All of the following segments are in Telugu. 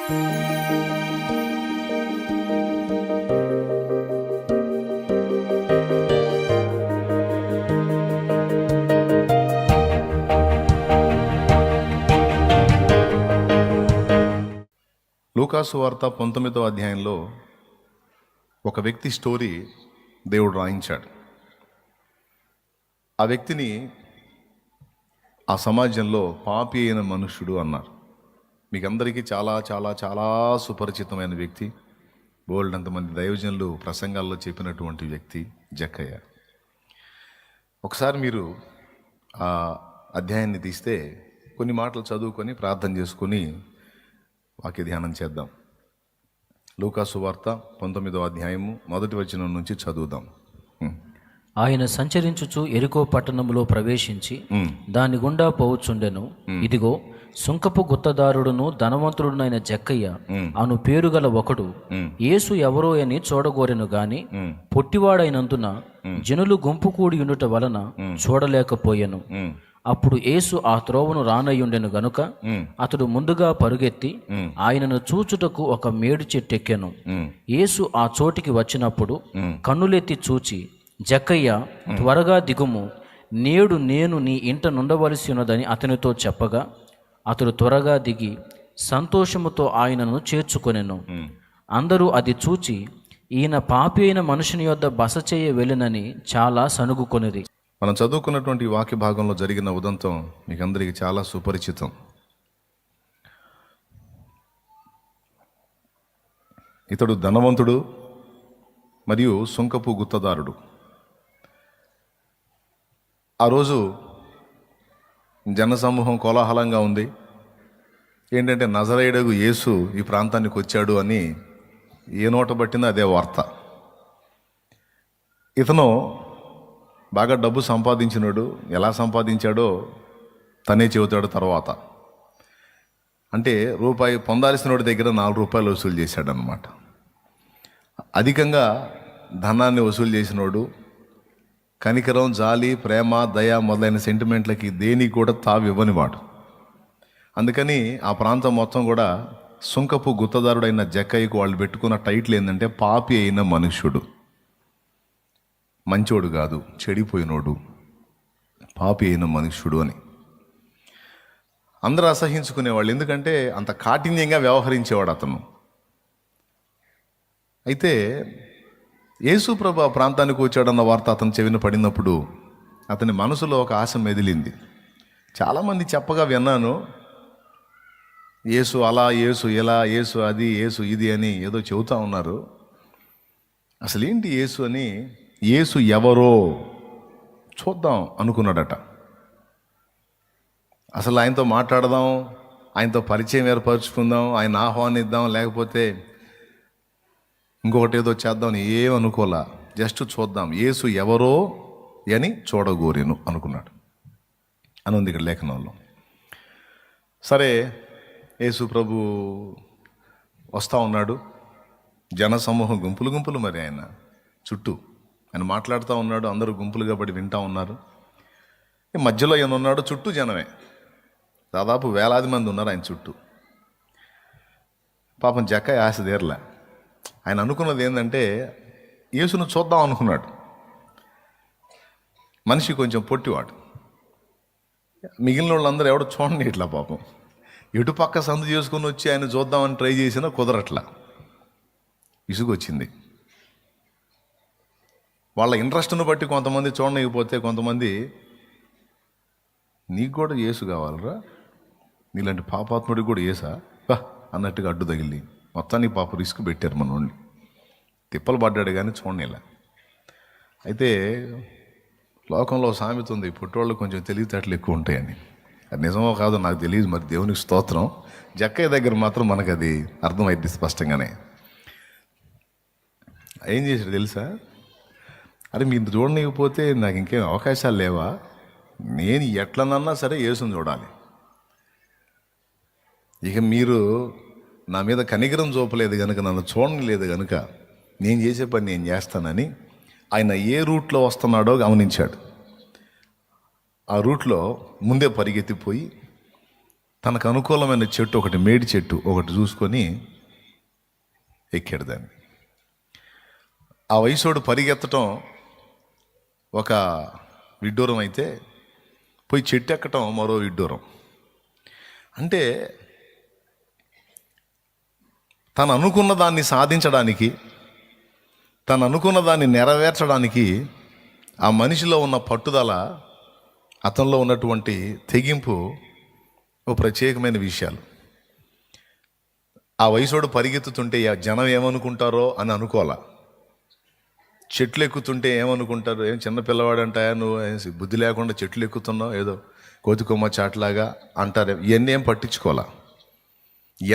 లూకాసు వార్త 19వ అధ్యాయంలో ఒక వ్యక్తి స్టోరీ దేవుడు రాయించాడు. ఆ వ్యక్తిని ఆ సమాజంలో పాపి అయిన మనుష్యుడు అన్నారు. మీకు అందరికీ చాలా చాలా చాలా సుపరిచితమైన వ్యక్తి, బోల్డ్ అంతమంది దైవజనులు ప్రసంగాల్లో చెప్పినటువంటి వ్యక్తి జక్కయ్య. ఒకసారి మీరు ఆ అధ్యాయాన్ని తీస్తే కొన్ని మాటలు చదువుకొని ప్రార్థన చేసుకొని వాక్య ధ్యానం చేద్దాం. లూకాసు వార్త 19వ అధ్యాయము 1వ వచనం నుంచి చదువుదాం. ఆయన సంచరించుచు యెరికో పట్టణములో ప్రవేశించి దాని గుండా పోవుచుండెను. ఇదిగో, సుంకపు గుత్తదారుడును ధనవంతుడునైన జక్కయ్య అను పేరు గల ఒకడు యేసు ఎవరో అని చూడగోరెను గాని పొట్టివాడైనందున జనులు గుంపు కూడి ఉండుట వలన చూడలేకపోయెను. అప్పుడు యేసు ఆ త్రోవను రానయ్యుండెను గనుక అతడు ముందుగా పరుగెత్తి ఆయనను చూచుటకు ఒక మేడు చెట్టెక్కెను. యేసు ఆ చోటికి వచ్చినప్పుడు కన్నులెత్తి చూచి, జక్కయ్య, త్వరగా దిగుము, నేడు నేను నీ ఇంట నుండవలసి ఉన్నదని అతనితో చెప్పగా అతడు త్వరగా దిగి సంతోషముతో ఆయనను చేర్చుకొనెను. అందరూ అది చూచి ఈయన పాపి అయిన మనుషుని యొద్ద బస చేయ వెళ్ళినని చాలా సనుగుకొనిరి. మనం చదువుకున్నటువంటి వాక్య భాగంలో జరిగిన ఉదంతం మీకు అందరికీ చాలా సుపరిచితం. ఇతడు ధనవంతుడు మరియు సుంకపు గుత్తదారుడు. ఆ రోజు జనసమూహం కోలాహలంగా ఉంది. ఏంటంటే నజరేయుడగు యేసు ఈ ప్రాంతానికి వచ్చాడు అని ఏ నోట పట్టిందో అదే వార్త. ఇతను బాగా డబ్బు సంపాదించినాడు. ఎలా సంపాదించాడో తనే చెబుతాడు తర్వాత. అంటే రూపాయి పొందాల్సిన వాడి దగ్గర 4 రూపాయలు వసూలు చేశాడనమాట. అధికంగా ధనాన్ని వసూలు చేసినోడు, కనికరం, జాలి, ప్రేమ, దయ మొదలైన సెంటిమెంట్లకి దేనికి కూడా తావివ్వనివాడు. అందుకని ఆ ప్రాంతం మొత్తం కూడా సుంకపు గుత్తదారుడైన జక్కయ్యకు వాళ్ళు పెట్టుకున్న టైటిల్ ఏంటంటే పాపి అయిన మనుష్యుడు. మంచోడు కాదు, చెడిపోయినోడు, పాపి అయిన మనుష్యుడు అని అందరూ అసహించుకునేవాళ్ళు. ఎందుకంటే అంత కాఠిన్యంగా వ్యవహరించేవాడు అతను. అయితే యేసు ప్రభు ఆ ప్రాంతానికి వచ్చాడన్న వార్త అతను చెవిన పడినప్పుడు అతని మనసులో ఒక ఆశ మెదిలింది. చాలామంది చెప్పగా విన్నాను, యేసు అలా, యేసు ఇలా, యేసు అది, యేసు ఇది అని ఏదో చెబుతా ఉన్నారు. అసలు ఏంటి యేసు అని, యేసు ఎవరో చూద్దాం అనుకున్నాడట. అసలు ఆయనతో మాట్లాడదాం, ఆయనతో పరిచయం ఏర్పరచుకుందాం, ఆయన ఆహ్వానిద్దాం, లేకపోతే ఇంకొకటి ఏదో చేద్దాం అని ఏమనుకోలా. జస్ట్ చూద్దాం, యేసు ఎవరో అని చూడగోరేను అనుకున్నాడు అని ఉంది ఇక్కడ లేఖనంలో. సరే, యేసు ప్రభు వస్తూ ఉన్నాడు. జనసమూహం గుంపులు గుంపులు, మరి ఆయన చుట్టూ ఆయన మాట్లాడుతూ ఉన్నాడు. అందరూ గుంపులుగా పడి వింటూ ఉన్నారు. మధ్యలో ఆయన ఉన్నాడు, చుట్టూ జనమే, దాదాపు వేలాది మంది ఉన్నారు ఆయన చుట్టూ. పాపం జక్కయ్య ఆశ తీరలే. ఆయన అనుకున్నది ఏంటంటే యేసును చూద్దాం అనుకున్నాడు. మనిషి కొంచెం పొట్టివాడు. మిగిలిన వాళ్ళందరూ ఎవడో చూడండి ఇట్లా పాపం ఎటుపక్క సందు చేసుకుని వచ్చి ఆయన చూద్దామని ట్రై చేసినా కుదరట్లా. ఇసుగొచ్చింది. వాళ్ళ ఇంట్రెస్ట్ను బట్టి కొంతమంది చూడలేకపోతే కొంతమంది నీకు కూడా యేసు కావాలరా, నీలాంటి పాపాత్ముడికి కూడా యేసా అన్నట్టుగా అడ్డు తగిలి మొత్తానికి పాప రిస్క్ పెట్టారు మనోడిని. తిప్పలు పడ్డాడు కానీ చూడనేలా. అయితే లోకంలో సామెత ఉంది, పుట్టోళ్ళు కొంచెం తెలివితేటలు ఎక్కువ ఉంటాయని. అది నిజమో కాదో నాకు తెలియదు, మరి దేవునికి స్తోత్రం. జక్కయ్య దగ్గర మాత్రం మనకు అది అర్థమైంది స్పష్టంగానే. ఏం చేశాడు తెలుసా? అరే మీరు చూడలేకపోతే నాకు ఇంకేం అవకాశాలు లేవా? నేను ఎట్లనన్నా సరే యేసుని చూడాలి. ఇక మీరు నా మీద కనికరం చూపలేదు కనుక, నన్ను చూడలేదు కనుక నేను చేసే పని నేను చేస్తానని ఆయన ఏ రూట్లో వస్తున్నాడో గమనించాడు. ఆ రూట్లో ముందే పరిగెత్తిపోయి తనకు అనుకూలమైన చెట్టు ఒకటి, మేడి చెట్టు ఒకటి చూసుకొని ఎక్కాడు దాన్ని. ఆ వయసోడు పరిగెత్తటం ఒక విడ్డూరం అయితే, పోయి చెట్టు ఎక్కటం మరో విడ్డూరం. అంటే తను అనుకున్న దాన్ని సాధించడానికి, తను అనుకున్న దాన్ని నెరవేర్చడానికి ఆ మనిషిలో ఉన్న పట్టుదల, అతనిలో ఉన్నటువంటి తెగింపు ఓ ప్రత్యేకమైన విషయాలు. ఆ వయసోడు పరిగెత్తుతుంటే జనం ఏమనుకుంటారో అని అనుకోవాలా. చెట్లు ఎక్కుతుంటే ఏమనుకుంటారు, ఏం చిన్న పిల్లవాడంట, నువ్వు బుద్ధి లేకుండా చెట్లు ఎక్కుతున్నావు, ఏదో కోతికొమ్మ చాట్లాగా అంటారు. ఇవన్నీ ఏం పట్టించుకోవాలా.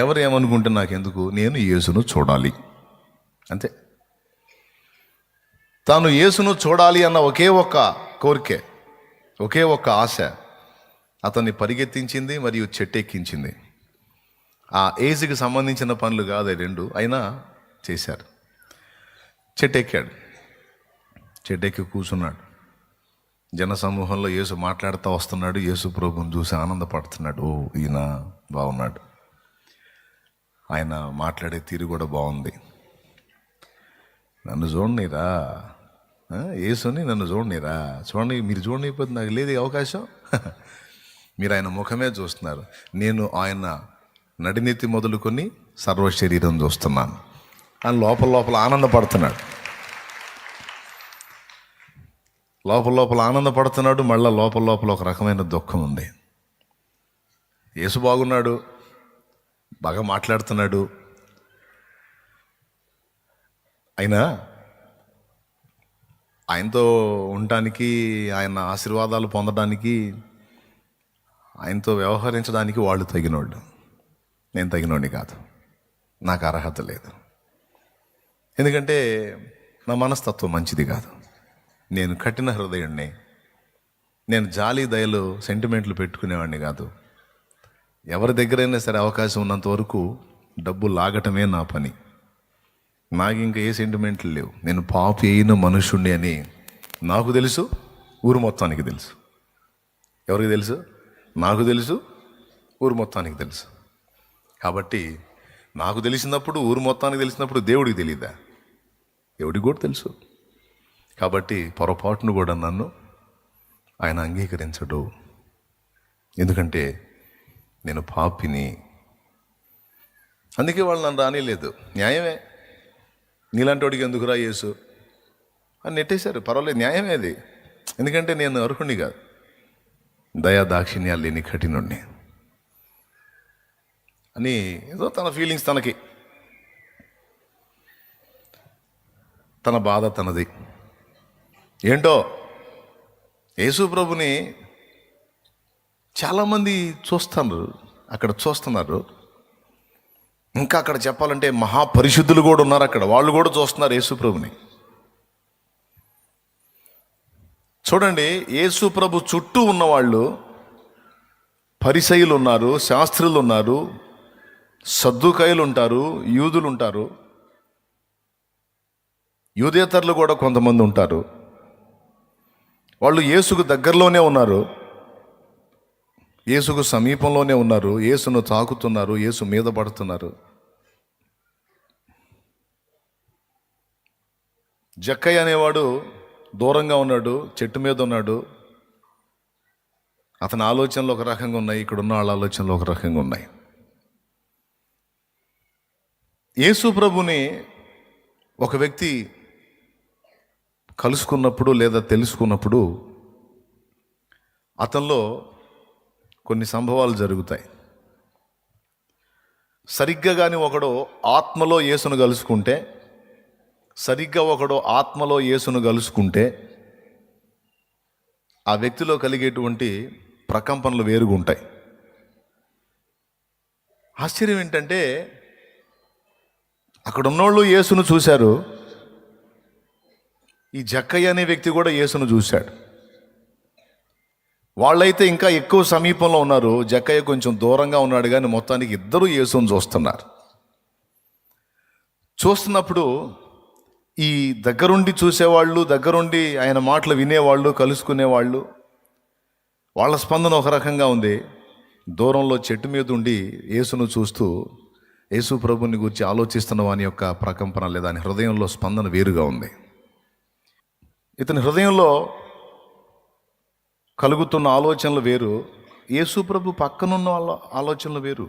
ఎవరు ఏమనుకుంటే నాకెందుకు, నేను యేసును చూడాలి అంతే. తాను యేసును చూడాలి అన్న ఒకే ఒక్క కోరికే, ఒకే ఒక్క ఆశ అతన్ని పరిగెత్తించింది మరియు చెట్టెక్కించింది. ఆ ఏజ్కి సంబంధించిన పనులు కాదు రెండు, అయినా చేశారు. చెట్టెక్కాడు, చెట్టెక్కి కూర్చున్నాడు. జనసమూహంలో యేసు మాట్లాడుతూ వస్తున్నాడు. యేసు ప్రభువుని చూసి ఆనందపడుతున్నాడు. ఓ, ఈయన బాగున్నాడు, ఆయన మాట్లాడే తీరు కూడా బాగుంది, నన్ను చూడనీరా, యేసుని నన్ను చూడనీరా, చూడండి, మీరు చూడనిపోతే నాకు లేదు అవకాశం. మీరు ఆయన ముఖమే చూస్తున్నారు, నేను ఆయన నడినెత్తి మొదలుకొని సర్వ శరీరం చూస్తున్నాను అని లోపల లోపల ఆనందపడుతున్నాడు. లోపల లోపల ఆనందపడుతున్నాడు. మళ్ళీ లోపల లోపల ఒక రకమైన దుఃఖం ఉంది. యేసు బాగున్నాడు, బాగా మాట్లాడుతున్నాడు, అయినా ఆయనతో ఉండటానికి, ఆయన ఆశీర్వాదాలు పొందడానికి, ఆయనతో వ్యవహరించడానికి వాళ్ళు తగినోళ్ళు, నేను తగినోడిని కాదు, నాకు అర్హత లేదు. ఎందుకంటే నా మనస్తత్వం మంచిది కాదు, నేను కఠిన హృదయుడిని, నేను జాలి దయలు సెంటిమెంట్లు పెట్టుకునేవాడిని కాదు. ఎవరి దగ్గరైనా సరే అవకాశం ఉన్నంత వరకు డబ్బు లాగటమే నా పని, నాకు ఇంకా ఏ సెంటిమెంట్లు లేవు. నేను పాపి అయిన మనుషుణ్ణి అని నాకు తెలుసు, ఊరు మొత్తానికి తెలుసు. ఎవరికి తెలుసు? నాకు తెలుసు, ఊరు మొత్తానికి తెలుసు. కాబట్టి నాకు తెలిసినప్పుడు, ఊరు మొత్తానికి తెలిసినప్పుడు దేవుడికి తెలియదా? దేవుడికి కూడా తెలుసు. కాబట్టి పొరపాటును కూడా నన్ను ఆయన అంగీకరించడు. ఎందుకంటే నేను పాపిని. అందుకే వాళ్ళు నన్ను రానిలేదు. న్యాయమే, నీలాంటి వాడికి ఎందుకురా యేసు అని నెట్టేశారు. పర్వాలేదు, న్యాయమే అది. ఎందుకంటే నేను అర్హుణ్ణి కాదు, దయా దాక్షిణ్యాలు లేని కఠినుణ్ణి అని ఏదో తన ఫీలింగ్స్ తనకి, తన బాధ తనది. ఏంటో యేసు ప్రభుని చాలామంది చూస్తున్నారు. ఇంకా అక్కడ చెప్పాలంటే మహాపరిశుద్ధులు కూడా ఉన్నారు అక్కడ, వాళ్ళు కూడా చూస్తున్నారు యేసు ప్రభుని. చూడండి, యేసు ప్రభు చుట్టూ ఉన్నవాళ్ళు పరిసయ్యులు ఉన్నారు, శాస్త్రులు ఉన్నారు, సద్దుకాయులు ఉంటారు, యూదులు ఉంటారు, యూదేతరులు కూడా కొంతమంది ఉంటారు. వాళ్ళు యేసుకు దగ్గరలోనే ఉన్నారు, యేసుకు సమీపంలోనే ఉన్నారు, యేసును తాకుతున్నారు, యేసు మీద పడుతున్నారు. జక్కయ్య అనేవాడు దూరంగా ఉన్నాడు, చెట్టు మీద ఉన్నాడు. అతని ఆలోచనలు ఒక రకంగా ఉన్నాయి, ఇక్కడ ఉన్న వాళ్ళ ఆలోచనలు ఒక రకంగా ఉన్నాయి. యేసు ప్రభుని ఒక వ్యక్తి కలుసుకున్నప్పుడు లేదా తెలుసుకున్నప్పుడు అతనిలో కొన్ని సంభవాలు జరుగుతాయి. సరిగ్గా కానీ ఒకడు ఆత్మలో యేసును కలుసుకుంటే, ఆ వ్యక్తిలో కలిగేటువంటి ప్రకంపనలు వేరుగా ఉంటాయి. ఆశ్చర్యం ఏంటంటే, అక్కడ ఉన్నోళ్ళు యేసును చూశారు, ఈ జక్కయ్య అనే వ్యక్తి కూడా యేసును చూశాడు. వాళ్ళైతే ఇంకా ఎక్కువ సమీపంలో ఉన్నారు, జక్కయ్య కొంచెం దూరంగా ఉన్నాడు, కానీ మొత్తానికి ఇద్దరు యేసును చూస్తున్నారు. చూస్తున్నప్పుడు ఈ దగ్గరుండి చూసేవాళ్ళు, దగ్గరుండి ఆయన మాటలు వినేవాళ్ళు, కలుసుకునేవాళ్ళు, వాళ్ళ స్పందన ఒక రకంగా ఉంది. దూరంలో చెట్టు మీద ఉండి యేసును చూస్తూ యేసు ప్రభుని గురించి ఆలోచిస్తున్న వాని యొక్క ప్రకంపన లేదా ఆయన హృదయంలో స్పందన వేరుగా ఉంది. ఇతని హృదయంలో కలుగుతున్న ఆలోచనలు వేరు, యేసు ప్రభు పక్కనున్న వాళ్ళ ఆలోచనలు వేరు.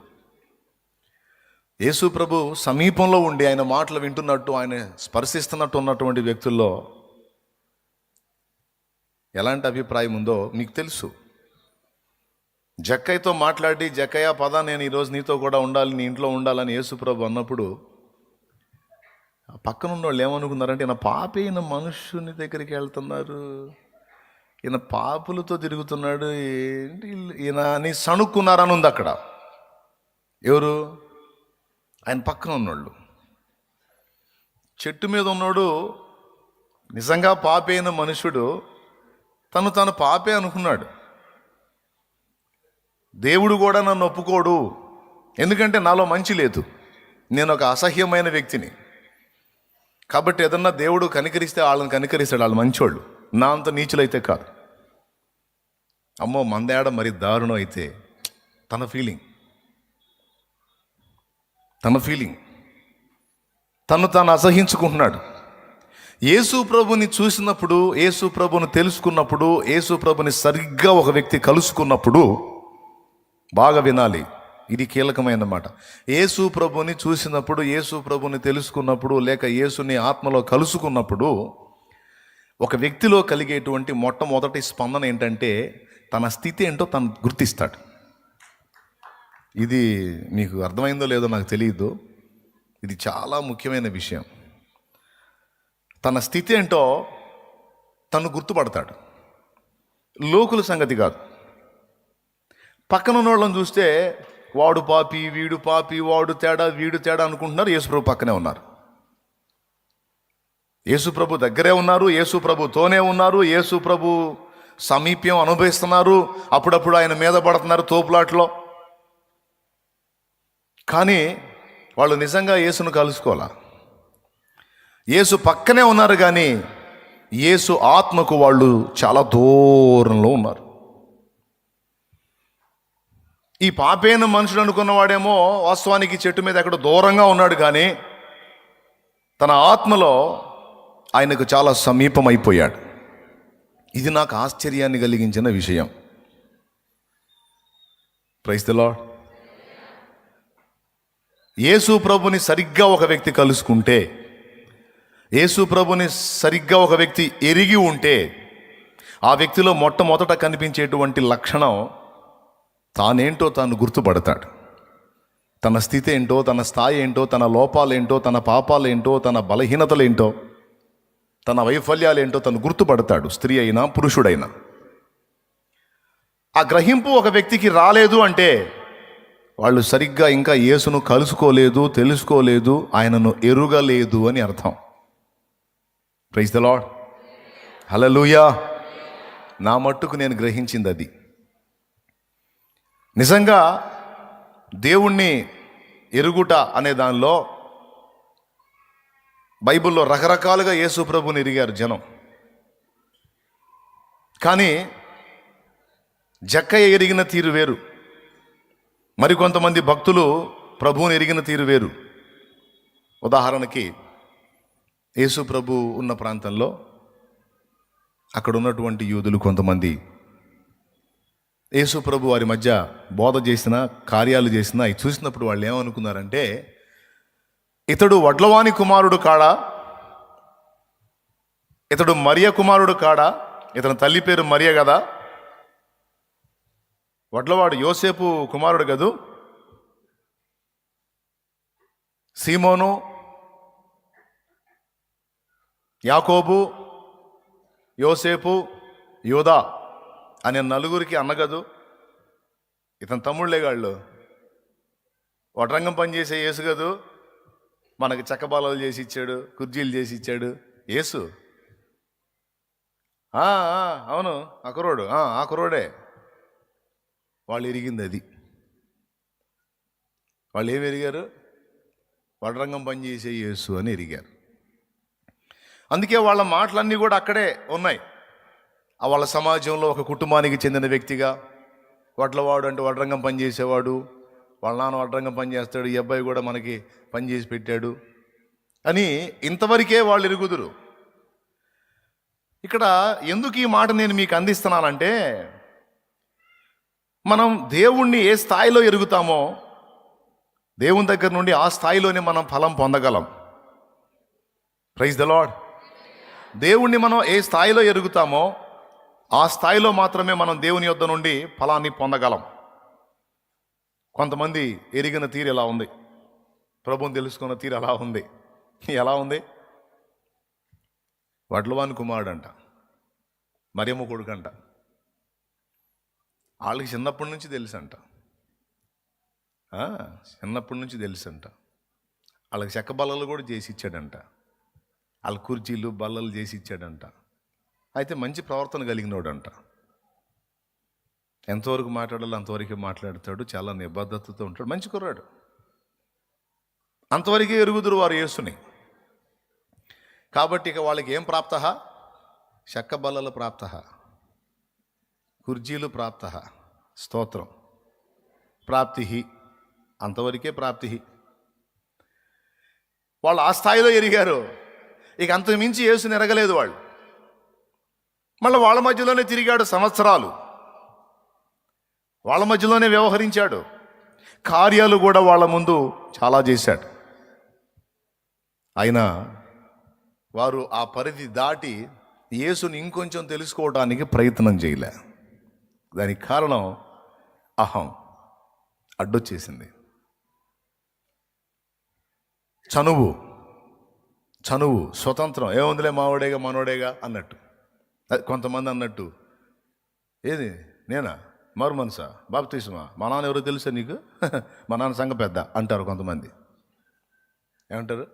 యేసు ప్రభు సమీపంలో ఉండి ఆయన మాటలు వింటున్నట్టు, ఆయన స్పర్శిస్తున్నట్టు ఉన్నటువంటి వ్యక్తుల్లో ఎలాంటి అభిప్రాయం ఉందో మీకు తెలుసు. జక్కయ్యతో మాట్లాడి, జక్కయ్య పద నేను ఈరోజు నీతో కూడా ఉండాలి, నీ ఇంట్లో ఉండాలని యేసు ప్రభు అన్నప్పుడు పక్కనున్న వాళ్ళు ఏమనుకున్నారంటే, ఈయన పాపి, ఈయన మనుషుని దగ్గరికి వెళ్తున్నారు, ఈయన పాపులతో తిరుగుతున్నాడు, ఏంటి ఈయన అని సణుక్కున్నారని ఉంది అక్కడ. ఎవరు? ఆయన పక్కన ఉన్నోళ్ళు. చెట్టు మీద ఉన్నాడు నిజంగా పాపే అయిన మనుషుడు తను పాపే అనుకున్నాడు. దేవుడు కూడా నన్ను ఒప్పుకోడు, ఎందుకంటే నాలో మంచి లేదు, నేను ఒక అసహ్యమైన వ్యక్తిని, కాబట్టి ఏదన్నా దేవుడు కనికరిస్తే వాళ్ళని కనికరిస్తాడు, వాళ్ళు మంచోళ్ళు, నా అంత నీచులైతే కాదు. అమ్మో మందేడ మరి దారుణం అయితే తన ఫీలింగ్ తను అసహించుకుంటున్నాడు. యేసు ప్రభుని చూసినప్పుడు, యేసు ప్రభుని తెలుసుకున్నప్పుడు, యేసు ప్రభుని సరిగ్గా ఒక వ్యక్తి కలుసుకున్నప్పుడు, బాగా వినాలి, ఇది కీలకమైన మాట. యేసు ప్రభుని చూసినప్పుడు, యేసు ప్రభుని తెలుసుకున్నప్పుడు, లేక యేసుని ఆత్మలో కలుసుకున్నప్పుడు ఒక వ్యక్తిలో కలిగేటువంటి మొట్టమొదటి స్పందన ఏంటంటే, తన స్థితి ఏంటో తను గుర్తిస్తాడు. ఇది మీకు అర్థమైందో లేదో నాకు తెలియదు, ఇది చాలా ముఖ్యమైన విషయం. తన స్థితి ఏంటో తను గుర్తుపడతాడు, లోకుల సంగతి కాదు. పక్కన ఉన్నోళ్ళని చూస్తే వాడు పాపి, వీడు పాపి, వాడు తేడా, వీడు తేడా అనుకుంటున్నారు. యేసుప్రభు పక్కనే ఉన్నారు, యేసుప్రభు దగ్గరే ఉన్నారు, యేసుప్రభుతోనే ఉన్నారు, యేసుప్రభు సమీప్యం అనుభవిస్తున్నారు, అప్పుడప్పుడు ఆయన మీద పడుతున్నారు తోపులాట్లో. కానీ వాళ్ళు నిజంగా యేసును కలుసుకోవాలా. యేసు పక్కనే ఉన్నారు కానీ యేసు ఆత్మకు వాళ్ళు చాలా దూరంలో ఉన్నారు. ఈ పాపేన మనుషుడు అనుకున్నవాడేమో వాస్తవానికి చెట్టు మీద ఎక్కడ దూరంగా ఉన్నాడు, కానీ తన ఆత్మలో ఆయనకు చాలా సమీపం అయిపోయాడు. ఇది నాకు ఆశ్చర్యాన్ని కలిగించిన విషయం. Praise the lord. యేసు ప్రభుని సరిగ్గా ఒక వ్యక్తి కలుసుకుంటే, యేసు ప్రభుని సరిగ్గా ఒక వ్యక్తి ఎరిగి ఉంటే, ఆ వ్యక్తిలో మొట్టమొదట కనిపించేటువంటి లక్షణం తానేంటో తాను గుర్తుపడతాడు. తన స్థితి ఏంటో, తన స్థాయి ఏంటో, తన లోపాలేంటో, తన పాపాలేంటో, తన బలహీనతలేంటో, తన వైఫల్యాలేంటో తను గుర్తుపడతాడు, స్త్రీ అయినా పురుషుడైనా. ఆ గ్రహింపు ఒక వ్యక్తికి రాలేదు అంటే వాళ్ళు సరిగ్గా ఇంకా యేసును కలుసుకోలేదు, తెలుసుకోలేదు, ఆయనను ఎరుగలేదు అని అర్థం. Praise the Lord. హల్లెలూయా. నా మట్టుకు నేను గ్రహించింది అది. నిజంగా దేవుణ్ణి ఎరుగుట అనే దానిలో బైబిల్లో రకరకాలుగా యేసు ప్రభుని ఎరిగారు జనం. కానీ జక్కయ్య ఎరిగిన తీరు వేరు, మరికొంతమంది భక్తులు ప్రభువుని ఎరిగిన తీరు వేరు. ఉదాహరణకి యేసు ప్రభు ఉన్న ప్రాంతంలో అక్కడ ఉన్నటువంటి యూదులు కొంతమంది యేసు ప్రభు వారి మధ్య బోధ చేసిన, కార్యాలు చేసిన అవి చూసినప్పుడు వాళ్ళు ఏమనుకున్నారంటే, ఇతడు వడ్లవాని కుమారుడు కాడా, ఇతడు మరియ కుమారుడు కాడా, ఇతని తల్లి పేరు మరియ కదా, వడ్లవాడు యోసేపు కుమారుడు కదూ, సీమోను, యాకోబు, యోసేపు, యోదా అనే నలుగురికి అన్నగదు, ఇతని తమ్ముళ్ళేగాళ్ళు, వడ్రంగం పని చేసే యేసు కదూ, మనకి చెక్కబాలలు చేసి ఇచ్చాడు, కుర్జీలు చేసి ఇచ్చాడు యేసు. అవును ఆ కుర్రోడే. వాళ్ళు ఎరిగింది అది. వాళ్ళు ఏమి ఎరిగారు? వడ్రంగం పని చేసే యేసు అని ఎరిగారు. అందుకే వాళ్ళ మాటలన్నీ కూడా అక్కడే ఉన్నాయి. వాళ్ళ సమాజంలో ఒక కుటుంబానికి చెందిన వ్యక్తిగా, వడ్లవాడు అంటే వడ్రంగం పని చేసేవాడు, వాళ్ళ నాన్న వడ్రంగం పని చేస్తాడు, ఈ అబ్బాయి కూడా మనకి పని చేసి పెట్టాడు అని ఇంతవరకే వాళ్ళు ఎరుగుదురు. ఇక్కడ ఎందుకు ఈ మాట నేను మీకు అందిస్తున్నానంటే, మనం దేవుణ్ణి ఏ స్థాయిలో ఎరుగుతామో దేవుని దగ్గర నుండి ఆ స్థాయిలోనే మనం ఫలం పొందగలం. Praise the lord. దేవుణ్ణి మనం ఏ స్థాయిలో ఎరుగుతామో ఆ స్థాయిలో మాత్రమే మనం దేవుని యొద్ద నుండి ఫలాన్ని పొందగలం. కొంతమంది ఎరిగిన తీరు ఎలా ఉంది, ప్రభువుని తెలుసుకున్న తీరు ఎలా ఉంది. ఎలా ఉంది? వడ్లవాని కుమారుడు అంట, మరియమ్మ కొడుకంట. వాళ్ళకి చిన్నప్పటి నుంచి తెలుసంట, చిన్నప్పటి నుంచి తెలుసంట. వాళ్ళకి చెక్క బల్లలు కూడా చేసి ఇచ్చాడంట, వాళ్ళ కుర్చీలు బల్లలు చేసి ఇచ్చాడంట. అయితే మంచి ప్రవర్తన కలిగినోడంట. ఎంతవరకు మాట్లాడాలో అంతవరకు మాట్లాడతాడు, చాలా నిబద్ధతతో ఉంటాడు, మంచి కుర్రాడు. అంతవరకే ఎరుగుదురు వారు యేసుని. కాబట్టి ఇక వాళ్ళకి ఏం ప్రాప్త? చెక్క బల్లలు ప్రాప్త, కుర్జీలు ప్రాప్త, స్తోత్రం, ప్రాప్తి, అంతవరకే ప్రాప్తి. వాళ్ళు ఆ స్థాయిలో ఎరిగారు. ఇక అంతకు మించి యేసుని ఎరగలేదు వాళ్ళు. మళ్ళీ వాళ్ళ మధ్యలోనే తిరిగాడు సంవత్సరాలు, వాళ్ళ మధ్యలోనే వ్యవహరించాడు, కార్యాలు కూడా వాళ్ళ ముందు చాలా చేశాడు. అయినా వారు ఆ పరిధి దాటి యేసుని ఇంకొంచెం తెలుసుకోవడానికి ప్రయత్నం చేయలే. దానికి కారణం అహం అడ్డొచ్చేసింది. చనువు, స్వతంత్రం, ఏముందిలే మావాడేగా మనోడేగా అన్నట్టు. కొంతమంది అన్నట్టు, ఏది నేనా మారు మనసా బాప్తిస్మా, మా నాన్న ఎవరో తెలుసా నీకు? మా నాన్న సంఘ పెద్ద అంటారు కొంతమంది. ఏమంటారు?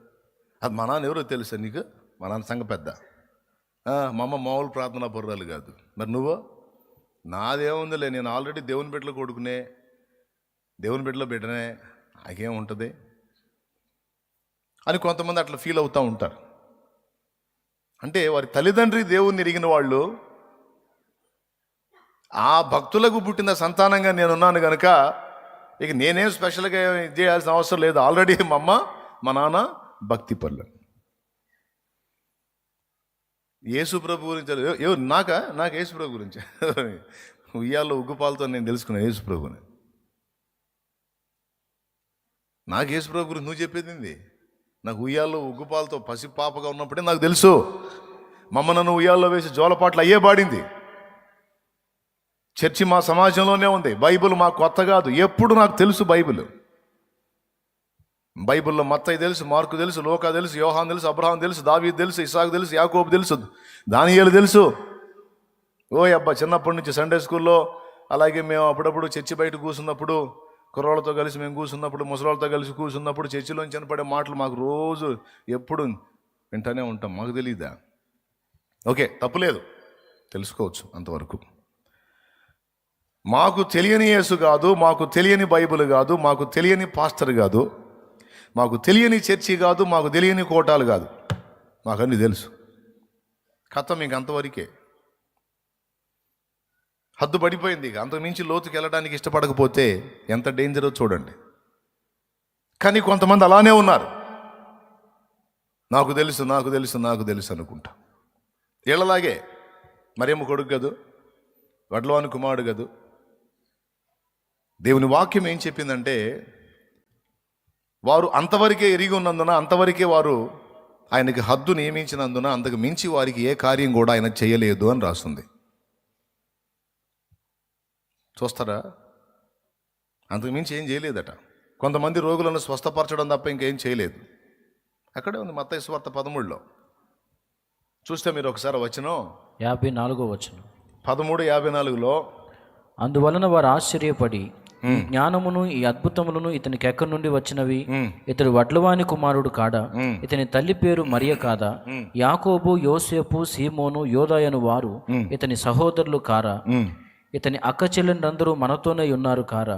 అది మా నాన్న ఎవరో తెలుసా నీకు? మా నాన్న సంఘ పెద్ద. మా అమ్మ మామూలు ప్రార్థనా పరురాలు కాదు. మరి నువ్వు? నాదేముందిలే, నేను ఆల్రెడీ దేవుని బిడ్డలో కొడుకునే, దేవుని బిడ్డలో బిడ్డనే, నాకేముంటుంది అని కొంతమంది అట్లా ఫీల్ అవుతూ ఉంటారు. అంటే వారి తల్లిదండ్రి దేవుణ్ణి ఎరిగిన వాళ్ళు, ఆ భక్తులకు పుట్టిన సంతానంగా నేనున్నాను కనుక ఇక నేనేం స్పెషల్గా చేయాల్సిన అవసరం లేదు, ఆల్రెడీ మా అమ్మ మా నాన్న భక్తి పనులు. యేసు ప్రభు గురించి ఎవరు? నాకు యేసు ప్రభు గురించి ఉయ్యాల్లో ఉగ్గుపాలతో నేను తెలుసుకున్నాను యేసు ప్రభుని. నాకు యేసు ప్రభు గురించి నువ్వు చెప్పేది ఏంది? నాకు ఉయ్యాల్లో ఉగ్గుపాలతో పసిపాపగా ఉన్నప్పుడే నాకు తెలుసు. మమ్మ నన్ను ఉయ్యాల్లో వేసి జోలపాట్లు అయ్యే పాడింది. చర్చి మా సమాజంలోనే ఉంది. బైబిల్ మాకు కొత్త కాదు, ఎప్పుడు నాకు తెలుసు బైబిల్. బైబిల్లో మత్తయి తెలుసు, మార్కు తెలుసు, లూకా తెలుసు, యోహాన్ తెలుసు, అబ్రహాం తెలుసు, దావీదు తెలుసు, ఇస్సాకు తెలుసు, యాకోబు తెలుసు, దానియేలు తెలుసు. అబ్బా చిన్నప్పటి నుంచి సండే స్కూల్లో, అలాగే మేము అప్పుడప్పుడు చర్చి బయట కూర్చున్నప్పుడు, కుర్రోళ్ళతో కలిసి మేము కూర్చున్నప్పుడు, ముసలోళ్ళతో కలిసి కూర్చున్నప్పుడు చర్చిలోంచి వినపడే మాటలు మాకు రోజు ఎప్పుడు వింటూనే ఉంటాం. మాకు తెలియదా? ఓకే, తప్పులేదు, తెలుసుకోవచ్చు అంతవరకు. మాకు తెలియని యేసు కాదు, మాకు తెలియని బైబిల్ కాదు, మాకు తెలియని పాస్టర్ కాదు, మాకు తెలియని చర్చి కాదు, మాకు తెలియని కోటాలు కాదు, మాకన్నీ తెలుసు. కథ మీకు అంతవరకే, హద్దు పడిపోయింది. ఇక అంతకుమించి లోతుకి వెళ్ళడానికి ఇష్టపడకపోతే ఎంత డేంజరో చూడండి. కానీ కొంతమంది అలానే ఉన్నారు, నాకు తెలుసు నాకు తెలుసు నాకు తెలుసు అనుకుంటా. వీళ్ళలాగే మరియమ్మ కొడుకు కదూ, వడ్లవాని కుమారుడు కదూ. దేవుని వాక్యం ఏం చెప్పిందంటే, వారు అంతవరకే ఎరిగి ఉన్నందున, అంతవరకే వారు ఆయనకి హద్దు నియమించినందున, అంతకు మించి వారికి ఏ కార్యం కూడా ఆయన చేయలేదు అని రాస్తుంది. చూస్తారా? అంతకు మించి ఏం చేయలేదట. కొంతమంది రోగులను స్వస్థపరచడం తప్ప ఇంకేం చేయలేదు. అక్కడే ఉంది మత్తయి సువార్త 13లో చూస్తే మీరు ఒకసారి వచనం 54వ వచనం 13:54లో, అందువలన వారు ఆశ్చర్యపడి, ఈ జ్ఞానమును ఈ అద్భుతములను ఇతనికి ఎక్కడి నుండి వచ్చినవి? ఇతడు వడ్లవాని కుమారుడు కాడా? ఇతని తల్లి పేరు మరియ కాదా? యాకోబు, యోసేపు, సీమోను, యోదాయను వారు ఇతని సహోదరులు కారా? ఇతని అక్క చెల్లెండ్రందరూ మనతోనే ఉన్నారు కారా?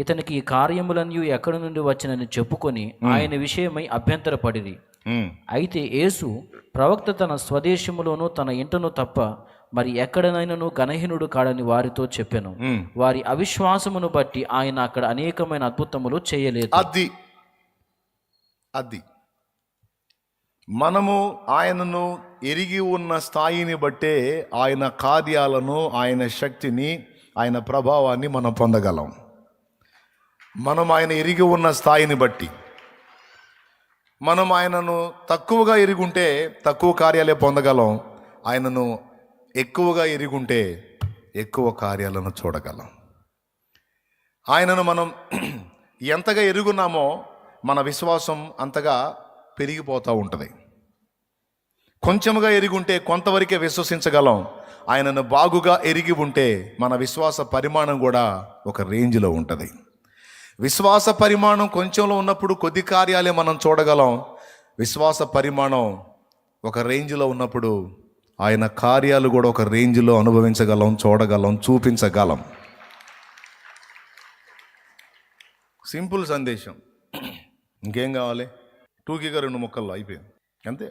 ఇతనికి ఈ కార్యములన్నీ ఎక్కడి నుండి వచ్చినని చెప్పుకొని ఆయన విషయమై అభ్యంతరపడిరి. అయితే యేసు ప్రవక్త తన స్వదేశములోను తన ఇంటను తప్ప మరి ఎక్కడనైనను గణహీనుడు కాడని వారితో చెప్పెను. వారి అవిశ్వాసమును బట్టి ఆయన అక్కడ అనేకమైన అద్భుతములు చేయలేదు. అది మనము ఆయనను ఎరిగి ఉన్న స్థాయిని బట్టే ఆయన కార్యాలను, ఆయన శక్తిని, ఆయన ప్రభావాన్ని మనం పొందగలం. మనం ఆయన ఎరిగి ఉన్న స్థాయిని బట్టి. మనం ఆయనను తక్కువగా ఎరుగుంటే తక్కువ కార్యాలే పొందగలం. ఆయనను ఎక్కువగా ఎరుగుంటే ఎక్కువ కార్యాలను చూడగలం. ఆయనను మనం ఎంతగా ఎరుగున్నామో మన విశ్వాసం అంతగా పెరిగిపోతూ ఉంటుంది. కొంచెముగా ఎరిగుంటే కొంతవరకే విశ్వసించగలం. ఆయనను బాగుగా ఎరిగి ఉంటే మన విశ్వాస పరిమాణం కూడా ఒక రేంజ్లో ఉంటుంది. విశ్వాస పరిమాణం కొంచెంలో ఉన్నప్పుడు కొద్ది కార్యాలే మనం చూడగలం. విశ్వాస పరిమాణం ఒక రేంజ్లో ఉన్నప్పుడు ఆయన కార్యాలు కూడా ఒక రేంజ్లో అనుభవించగలం, చూడగలం, చూపించగలం. సింపుల్ సందేశం. ఇంకేం కావాలి? టూకీగా 2 ముక్కల్లో అయిపోయింది, అంతే.